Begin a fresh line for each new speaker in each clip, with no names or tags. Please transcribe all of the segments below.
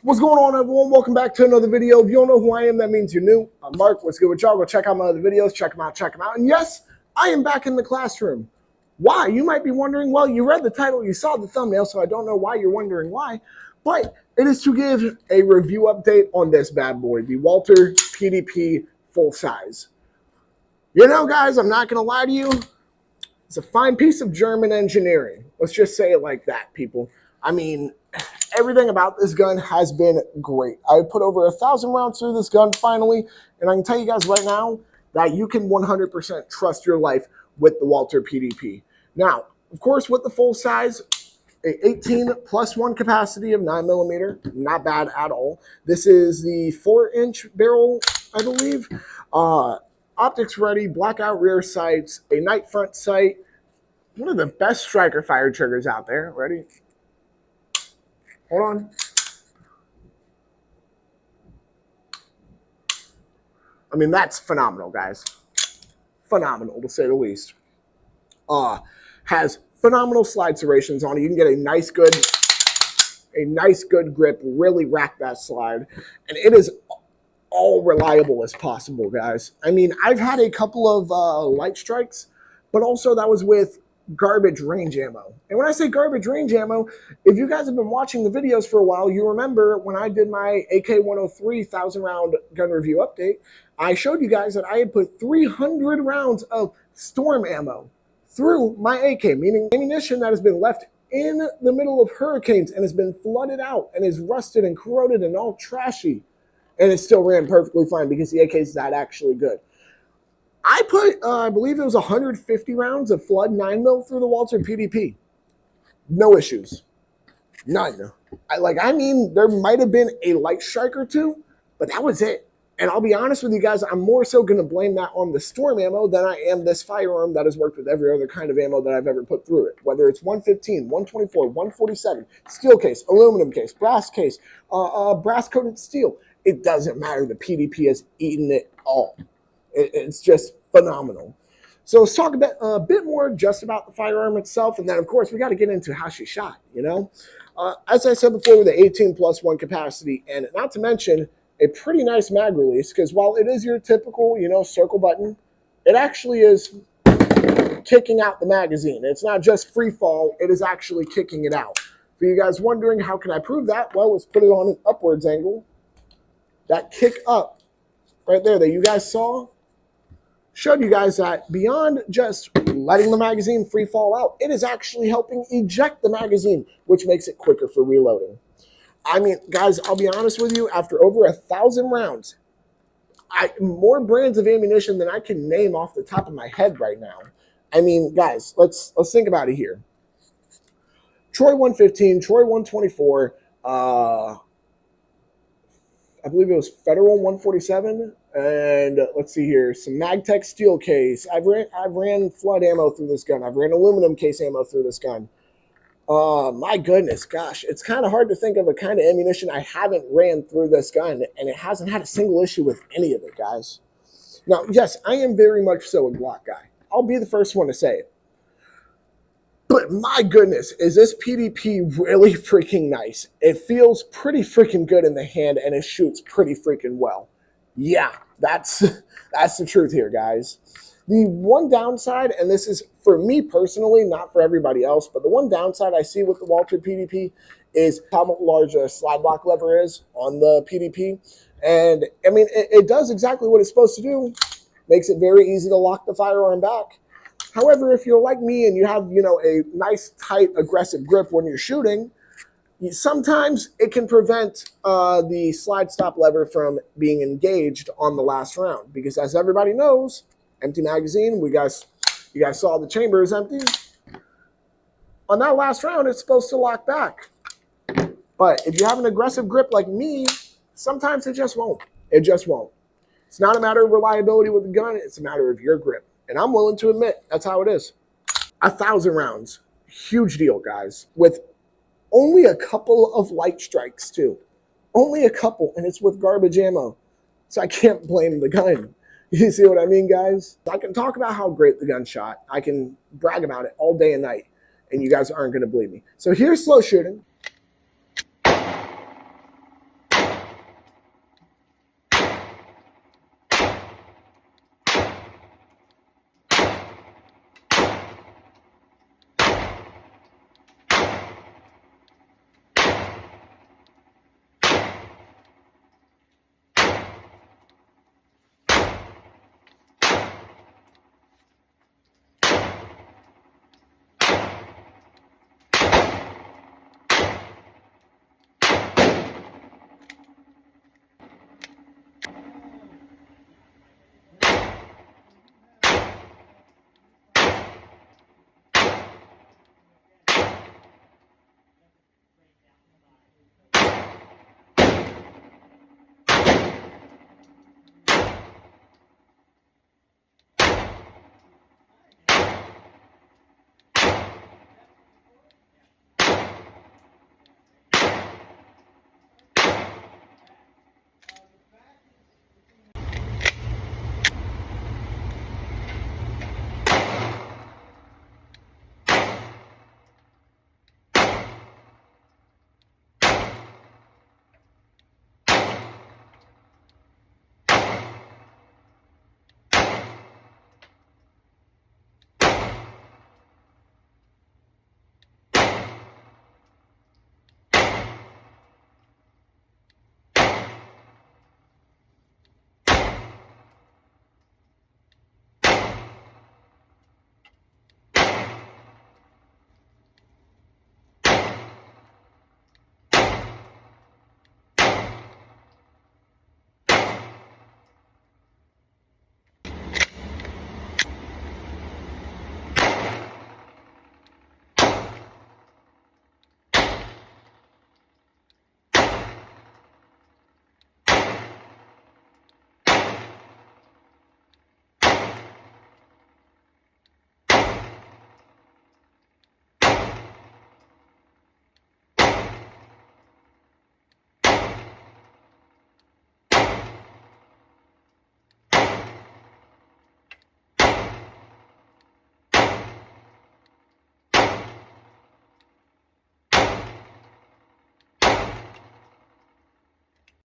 What's going on, everyone? Welcome back to another video. If you don't know who I am, that means you're new. I'm Mark. What's good with y'all? Go check out my other videos. Check them out. Check them out. And yes, I am back in the classroom. Why? You might be wondering. Well, you read the title, you saw the thumbnail, so I don't know why you're wondering why. But it is to give a review update on this bad boy, the Walther PDP full size. You know, guys, I'm not going to lie to you. It's a fine piece of German engineering. Let's just say it like that, people. I mean, everything about this gun has been great. I put over 1,000 rounds through this gun finally, and I can tell you guys right now that you can 100% trust your life with the Walther PDP. Now, of course, with the full size, 18 plus 1 capacity of 9mm, not bad at all. This is the 4-inch barrel, I believe. Optics ready, blackout rear sights, a night front sight. One of the best striker fire triggers out there. Ready? Hold on. I mean, that's phenomenal, guys. Phenomenal, to say the least. Has phenomenal slide serrations on it. You can get a nice, good grip, really rack that slide. And it is all reliable as possible, guys. I mean, I've had a couple of light strikes, but also that was with garbage range ammo. And when I say garbage range ammo, if you guys have been watching the videos for a while, you remember when I did my AK-103 1,000 round gun review update, I showed you guys that I had put 300 rounds of storm ammo through my AK, meaning ammunition that has been left in the middle of hurricanes and has been flooded out and is rusted and corroded and all trashy. And it still ran perfectly fine because the AK is that actually good. I put, I believe it was 150 rounds of flood 9mm through the Walther PDP. No issues. None. I mean, there might have been a light strike or two, but that was it. And I'll be honest with you guys, I'm more so going to blame that on the storm ammo than I am this firearm that has worked with every other kind of ammo that I've ever put through it. Whether it's 115, 124, 147, steel case, aluminum case, brass coated steel. It doesn't matter. The PDP has eaten it all. It's just phenomenal. So let's talk a bit more just about the firearm itself. And then, of course, we got to get into how she shot, you know. As I said before, with the 18 plus 1 capacity, and not to mention a pretty nice mag release, because while it is your typical, you know, circle button, it actually is kicking out the magazine. It's not just free fall, it is actually kicking it out. For you guys wondering, how can I prove that? Well, let's put it on an upwards angle. That kick up right there that you guys saw showed you guys that beyond just letting the magazine free fall out, it is actually helping eject the magazine, which makes it quicker for reloading. I mean, guys, I'll be honest with you, after over 1,000 rounds, more brands of ammunition than I can name off the top of my head right now. I mean, guys, let's think about it here. Troy 115, Troy 124, I believe it was Federal 147, and let's see here, some Magtech steel case. I've ran flood ammo through this gun. I've ran aluminum case ammo through this gun. My goodness, gosh, it's kind of hard to think of a kind of ammunition I haven't ran through this gun, and it hasn't had a single issue with any of it, guys. Now, yes, I am very much so a Glock guy. I'll be the first one to say it. But my goodness, is this PDP really freaking nice? It feels pretty freaking good in the hand, and it shoots pretty freaking well. Yeah, that's the truth here, guys. The one downside, and this is for me personally, not for everybody else, but the one downside I see with the Walther PDP is how large a slide lock lever is on the PDP. And I mean, it does exactly what it's supposed to do. Makes it very easy to lock the firearm back. However, if you're like me and you have, you know, a nice, tight, aggressive grip when you're shooting, sometimes it can prevent the slide stop lever from being engaged on the last round. Because as everybody knows, empty magazine, you guys saw the chamber is empty. On that last round, it's supposed to lock back. But if you have an aggressive grip like me, sometimes it just won't. It just won't. It's not a matter of reliability with the gun. It's a matter of your grip. And I'm willing to admit that's how it is. 1,000 rounds. Huge deal, guys. With only a couple of light strikes, too. Only a couple, and it's with garbage ammo. So I can't blame the gun. You see what I mean, guys? I can talk about how great the gun shot. I can brag about it all day and night, and you guys aren't going to believe me. So here's slow shooting.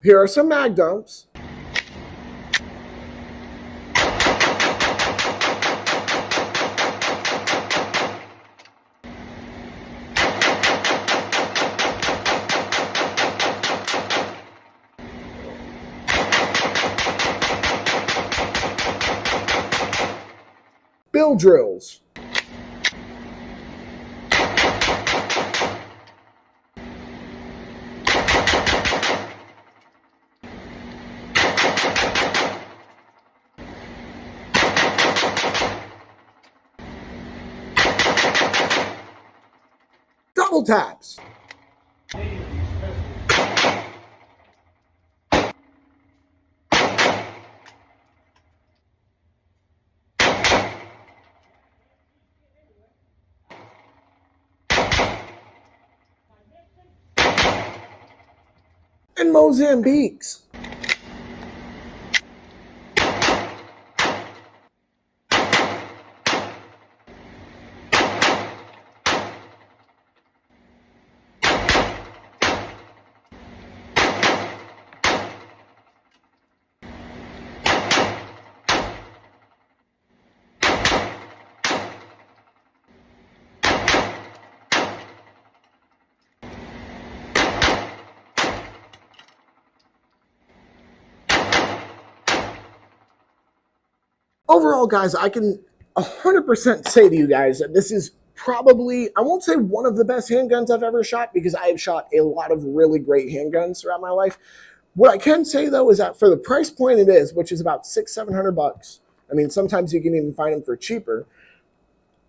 Here are some mag dumps. Bill drills. Double taps. And Mozambiques. Overall, guys, I can 100% say to you guys that this is probably, I won't say one of the best handguns I've ever shot, because I have shot a lot of really great handguns throughout my life. What I can say, though, is that for the price point it is, which is about $600-700, I mean, sometimes you can even find them for cheaper.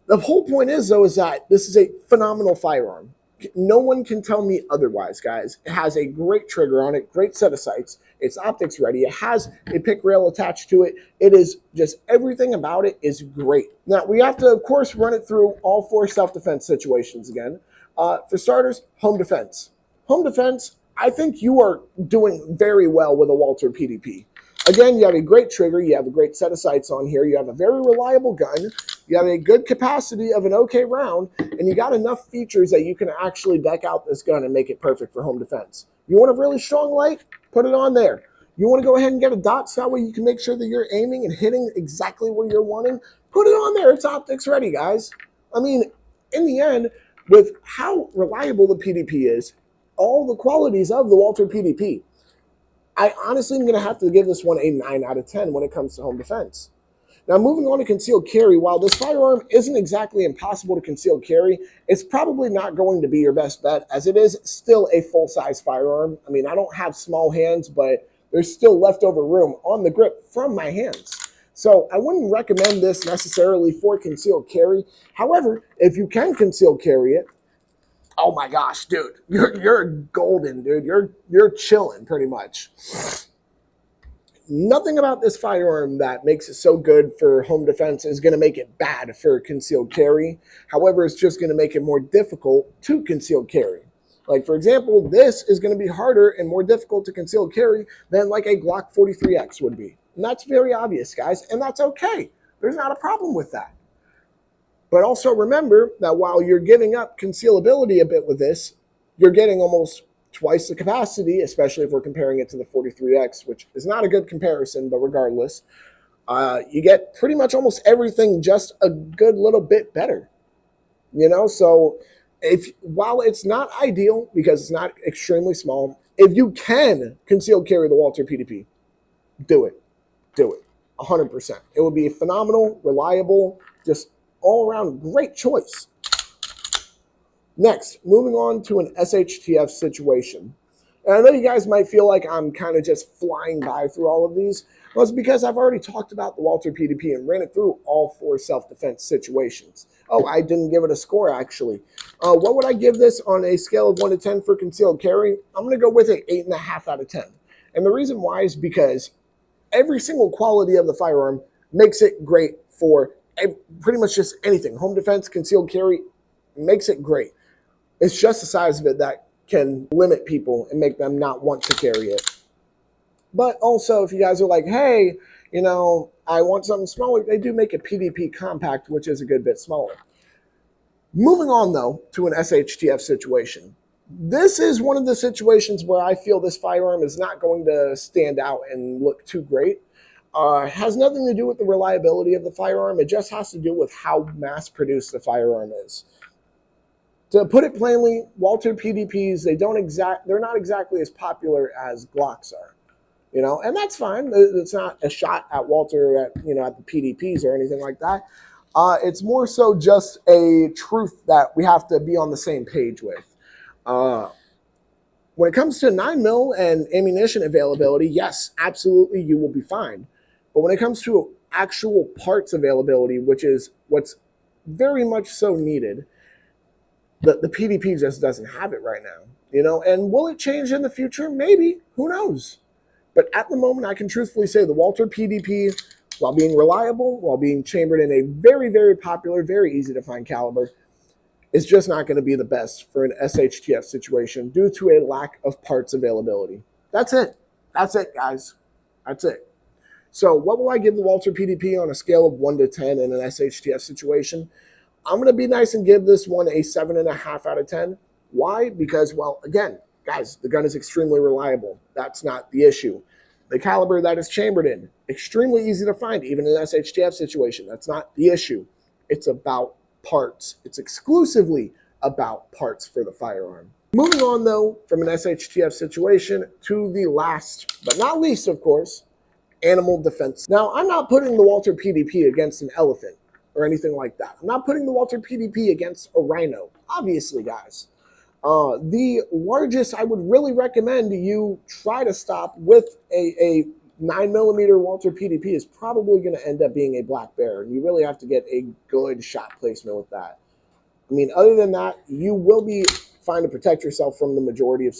The whole point is, though, is that this is a phenomenal firearm. No one can tell me otherwise, guys. It has a great trigger on it, great set of sights. It's optics ready. It has a pick rail attached to it. It is just, everything about it is great. Now, we have to, of course, run it through all 4 self-defense situations again. For starters, home defense. Home defense, I think you are doing very well with a Walther PDP. Again, you have a great trigger. You have a great set of sights on here. You have a very reliable gun. You have a good capacity of an okay round, and you got enough features that you can actually deck out this gun and make it perfect for home defense. You want a really strong light? Put it on there. You want to go ahead and get a dot so that way you can make sure that you're aiming and hitting exactly where you're wanting? Put it on there. It's optics ready, guys. I mean, in the end, with how reliable the PDP is, all the qualities of the Walther PDP, I honestly am going to have to give this one a 9 out of 10 when it comes to home defense. Now, moving on to concealed carry, while this firearm isn't exactly impossible to conceal carry, it's probably not going to be your best bet, as it is still a full-size firearm. I mean, I don't have small hands, but there's still leftover room on the grip from my hands. So I wouldn't recommend this necessarily for concealed carry. However, if you can conceal carry it, oh my gosh, dude, you're golden, dude. You're chilling pretty much. Nothing about this firearm that makes it so good for home defense is going to make it bad for concealed carry. However, it's just going to make it more difficult to conceal carry. Like, for example, this is going to be harder and more difficult to conceal carry than like a Glock 43X would be. And that's very obvious, guys, and that's okay. There's not a problem with that. But also remember that while you're giving up concealability a bit with this, you're getting almost twice the capacity, especially if we're comparing it to the 43X, which is not a good comparison, but regardless, you get pretty much almost everything just a good little bit better. You know, so while it's not ideal because it's not extremely small, if you can conceal carry the Walther PDP, do it. Do it. 100%. It would be a phenomenal, reliable, just all-around great choice. Next, moving on to an SHTF situation. And I know you guys might feel like I'm kind of just flying by through all of these. Well, it's because I've already talked about the Walther PDP and ran it through all 4 self-defense situations. Oh, I didn't give it a score, actually. What would I give this on a scale of 1 to 10 for concealed carry? I'm going to go with an 8.5 out of 10. And the reason why is because every single quality of the firearm makes it great for pretty much just anything. Home defense, concealed carry, makes it great. It's just the size of it that can limit people and make them not want to carry it. But also, if you guys are like, hey, you know, I want something smaller, they do make a PDP compact, which is a good bit smaller. Moving on, though, to an SHTF situation. This is one of the situations where I feel this firearm is not going to stand out and look too great. It has nothing to do with the reliability of the firearm. It just has to do with how mass-produced the firearm is. To put it plainly, Walther PDPs, they're not exactly as popular as Glocks are. And that's fine. It's not a shot at Walther at the PDPs or anything like that. It's more so just a truth that we have to be on the same page with. When it comes to 9mm and ammunition availability, yes, absolutely, you will be fine. But when it comes to actual parts availability, which is what's very much so needed, the PDP just doesn't have it right now. And will it change in the future? Maybe. Who knows? But at the moment, I can truthfully say the Walther PDP, while being reliable, while being chambered in a very, very popular, very easy to find caliber, is just not going to be the best for an SHTF situation due to a lack of parts availability. That's it. That's it, guys. That's it. So what will I give the Walther PDP on a scale of 1 to 10 in an SHTF situation? I'm going to be nice and give this one a 7.5 out of 10. Why? Because, well, again, guys, the gun is extremely reliable. That's not the issue. The caliber that is chambered in, extremely easy to find, even in an SHTF situation. That's not the issue. It's about parts. It's exclusively about parts for the firearm. Moving on, though, from an SHTF situation to the last, but not least, of course, animal defense. Now, I'm not putting the Walther PDP against an elephant or anything like that. I'm not putting the Walther PDP against a rhino, obviously, guys. The largest I would really recommend you try to stop with a 9mm Walther PDP is probably going to end up being a black bear. And you really have to get a good shot placement with that. I mean, other than that, you will be fine to protect yourself from the majority of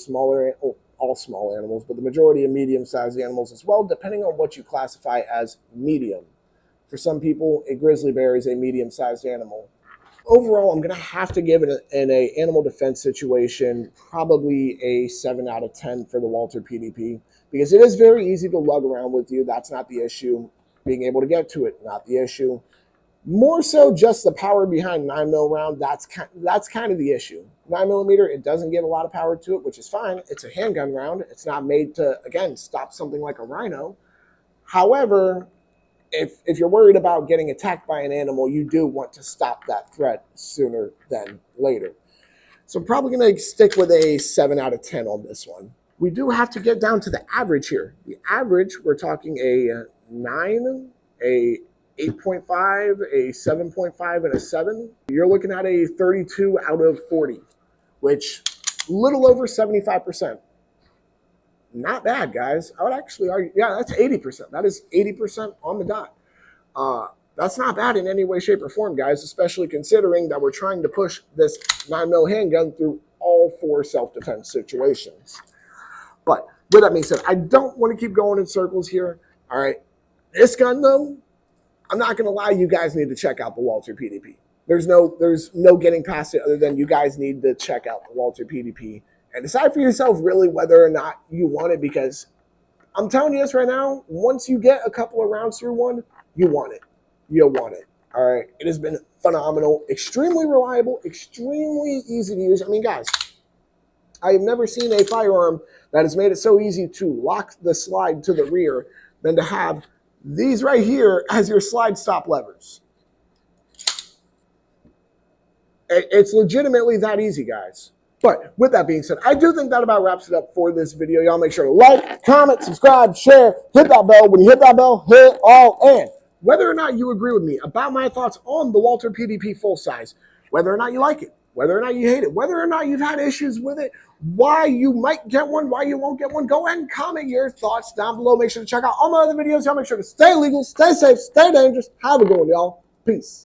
all small animals, but the majority of medium-sized animals as well, depending on what you classify as medium. For some people, a grizzly bear is a medium-sized animal. Overall, I'm going to have to give it in an animal defense situation probably a 7 out of 10 for the Walther PDP because it is very easy to lug around with you. That's not the issue. Being able to get to it, not the issue. More so just the power behind 9mm round, that's kind of the issue. 9mm, it doesn't get a lot of power to it, which is fine. It's a handgun round. It's not made to, again, stop something like a rhino. However, if you're worried about getting attacked by an animal, you do want to stop that threat sooner than later. So I'm probably going to stick with a 7 out of 10 on this one. We do have to get down to the average here. The average, we're talking a 9, a 8.5, a 7.5, and a 7. You're looking at a 32 out of 40, which a little over 75%. Not bad, guys. I would actually argue, yeah, that's 80%. That is 80% on the dot. That's not bad in any way, shape, or form, guys, especially considering that we're trying to push this 9mm handgun through all 4 self-defense situations. But with that being said, I don't want to keep going in circles here. All right. This gun, though, I'm not going to lie, you guys need to check out the Walther PDP. There's no getting past it other than you guys need to check out the Walther PDP and decide for yourself really whether or not you want it, because I'm telling you this right now, once you get a couple of rounds through one, you want it. You'll want it. All right. It has been phenomenal, extremely reliable, extremely easy to use. I mean, guys, I have never seen a firearm that has made it so easy to lock the slide to the rear than to have these right here as your slide stop levers. It's legitimately that easy, guys. But with that being said, I do think that about wraps it up for this video. Y'all make sure to like, comment, subscribe, share, hit that bell. When you hit that bell, hit all in. Whether or not you agree with me about my thoughts on the Walther PDP full size, whether or not you like it, whether or not you hate it, whether or not you've had issues with it, why you might get one, why you won't get one, go ahead and comment your thoughts down below. Make sure to check out all my other videos. Y'all make sure to stay legal, stay safe, stay dangerous. Have a good one, y'all. Peace.